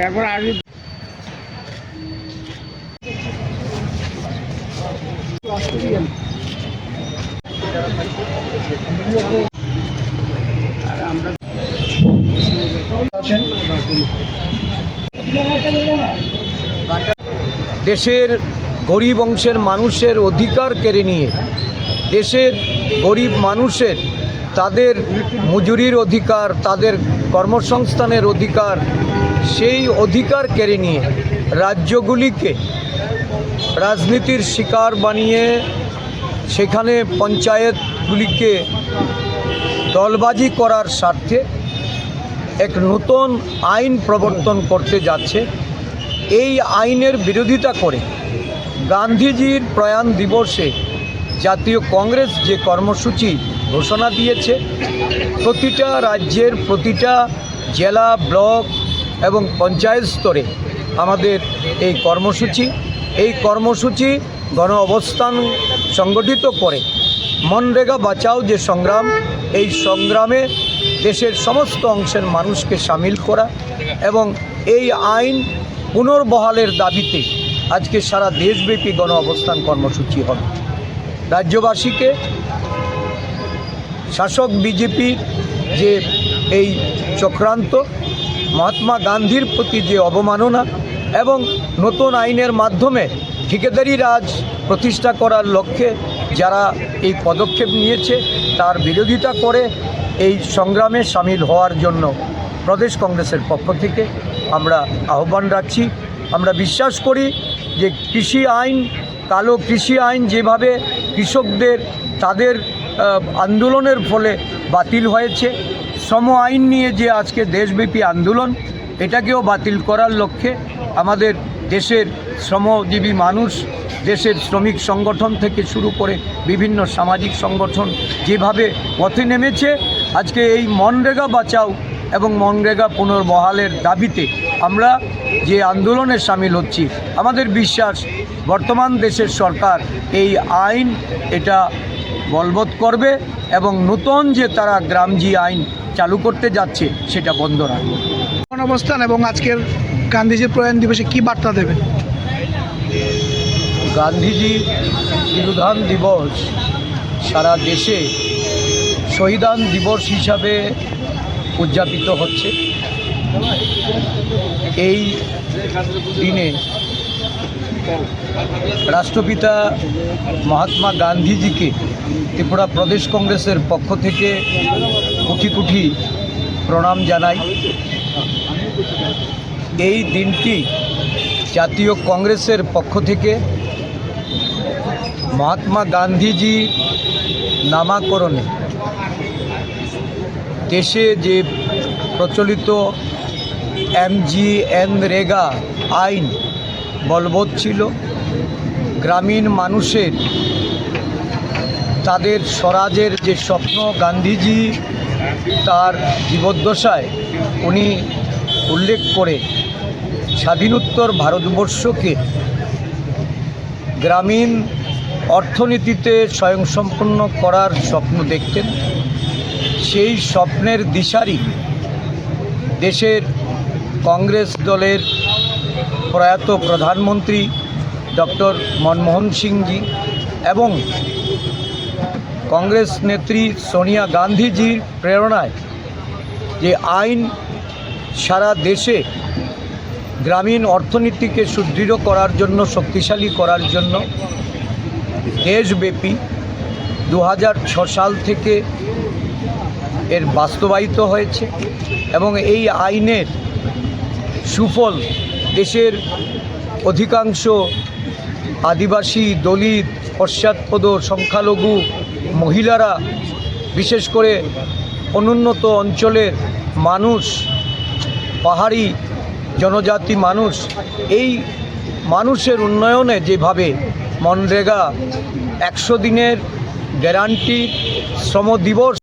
এখন আসবে দেশের গরিব অংশের মানুষের অধিকার কেড়ে নিয়ে দেশের গরিব মানুষের তাদের মজুরির অধিকার, তাদের কর্মসংস্থানের অধিকার, সেই অধিকার কেড়ে নিয়ে রাজ্যগুলিকে রাজনীতির শিকার বানিয়ে সেখানে পঞ্চায়েতগুলিকে দলবাজি করার স্বার্থে এক নতুন আইন প্রবর্তন করতে যাচ্ছে। এই আইনের বিরোধিতা করে গান্ধীজির প্রয়াণ দিবসে জাতীয় কংগ্রেস যে কর্মসূচি ঘোষণা দিয়েছে, প্রতিটা রাজ্যের প্রতিটা জেলা, ব্লক এবং পঞ্চায়েত স্তরে আমাদের এই কর্মসূচি গণ অবস্থান সংগঠিত করে মনরেগা বাঁচাও যে সংগ্রাম, এই সংগ্রামে দেশের সমস্ত অংশের মানুষকে সামিল করা এবং এই আইন পুনর্বহালের দাবিতে আজকে সারা দেশব্যাপী গণ অবস্থান কর্মসূচি হবে। রাজ্যবাসীকে শাসক বিজেপির যে এই চক্রান্ত, মহাত্মা গান্ধীর প্রতি যে অবমাননা এবং নতুন আইনের মাধ্যমে ঠিকাদারি রাজ প্রতিষ্ঠা করার লক্ষ্যে যারা এই পদক্ষেপ নিয়েছে তার বিরোধিতা করে এই সংগ্রামে সামিল হওয়ার জন্য প্রদেশ কংগ্রেসের পক্ষ থেকে আমরা আহ্বান রাখছি। আমরা বিশ্বাস করি যে কৃষি আইন, কালো কৃষি আইন যেভাবে কৃষকদের তাদের আন্দোলনের ফলে বাতিল হয়েছে, শ্রম আইন নিয়ে যে আজকে দেশব্যাপী আন্দোলন, এটাকেও বাতিল করার লক্ষ্যে আমাদের দেশের শ্রমজীবী মানুষ, দেশের শ্রমিক সংগঠন থেকে শুরু করে বিভিন্ন সামাজিক সংগঠন যেভাবে পথে নেমেছে, আজকে এই মনরেগা বাঁচাও এবং মনরেগা পুনর্বহালের দাবিতে আমরা যে আন্দোলনে সামিল হচ্ছি, আমাদের বিশ্বাস বর্তমান দেশের সরকার এই আইন এটা বলবৎ করবে এবং নতুন যে তারা গ্রামজি আইন চালু করতে যাচ্ছে সেটা বন্ধ রাখবে। অবস্থান এবং আজকের গান্ধীজির প্রয়াণ দিবসে কি বার্তা দেবে? গান্ধীজি বিরোধান দিবস সারা দেশে শহীদান দিবস হিসাবে উদযাপিত হচ্ছে। এই দিনে রাষ্ট্রপিতা মহাত্মা গান্ধীজিকে ত্রিপুরা প্রদেশ কংগ্রেসের পক্ষ থেকে কোটি কোটি প্রণাম জানাই। এই দিনটি জাতীয় কংগ্রেসের পক্ষ থেকে মহাত্মা গান্ধীজি নামাকরণে দেশে যে প্রচলিত MGNREGA আইন বলবৎ ছিল, গ্রামীণ মানুষের তাদের স্বরাজের যে স্বপ্ন গান্ধীজি তার জীবদ্দশায় উনি উল্লেখ করে স্বাধীনোত্তর ভারতবর্ষকে গ্রামীণ অর্থনীতিতে স্বয়ংসম্পূর্ণ করার স্বপ্ন দেখতেন। সেই স্বপ্নের দিশারি দেশের কংগ্রেস দলের প্রয়াত প্রধানমন্ত্রী ডক্টর মনমোহন সিংজি এবং কংগ্রেস নেত্রী সোনিয়া গান্ধীজির প্রেরণায় যে আইন সারা দেশে গ্রামীণ অর্থনীতিকে সুদৃঢ় করার জন্য, শক্তিশালী করার জন্য দেশব্যাপী 2006 সাল থেকে এর বাস্তবায়িত হয়েছে এবং এই আইনের সুফল দেশের অধিকাংশ আদিবাসী, দলিত, পশ্চাৎপদ, সংখ্যালঘু মহিলারা, বিশেষ করে অনুন্নত অঞ্চলের মানুষ, পাহাড়ি জনজাতি মানুষ, এই মানুষের উন্নয়নে যেভাবে মনরেগা 100 দিনের গ্যারান্টি শ্রম দিবস